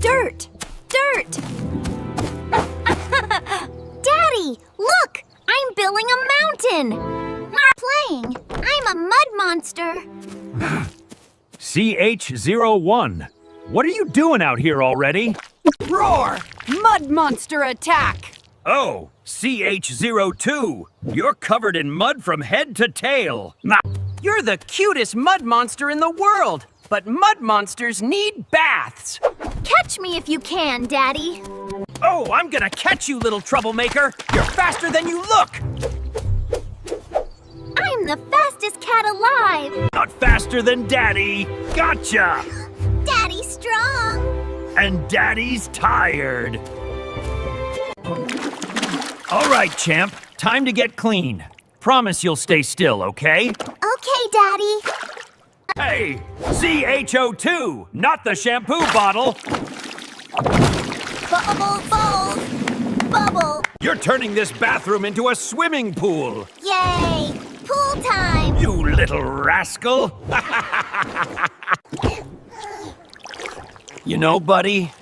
Dirt! Dirt! Daddy, look! I'm building a mountain! Playing. I'm a mud monster. CH01. What are you doing out here already? Roar! Mud monster attack! Oh, CH02. You're covered in mud from head to tail. You're the cutest mud monster in the world, but mud monsters need baths. Catch me if you can, Daddy. Oh, I'm gonna catch you, little troublemaker. You're faster than you look. I'm the fastest cat alive. Not faster than Daddy. Gotcha! Daddy's strong. And Daddy's tired. All right, champ. Time to get clean. Promise you'll stay still, okay? Okay, Daddy. Hey, CH02, not the shampoo bottle. Bubble, bubble, bubble. You're turning this bathroom into a swimming pool. Yay! Pool time. You little rascal. You know, buddy,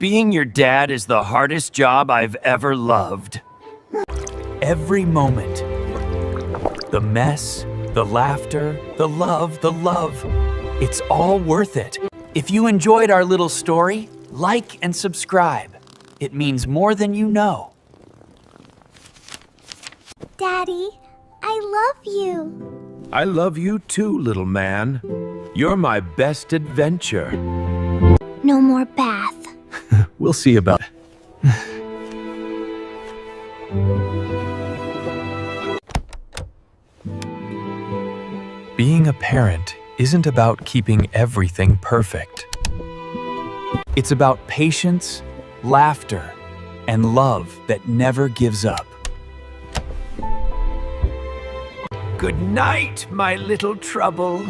being your dad is the hardest job I've ever loved. Every moment. The mess, the laughter, the love. It's all worth it. If you enjoyed our little story, like and subscribe. It means more than you know. Daddy, I love you. I love you too, little man. You're my best adventure. No more bath. We'll see about it. Being a parent isn't about keeping everything perfect. It's about patience, laughter, and love that never gives up. Good night, my little trouble.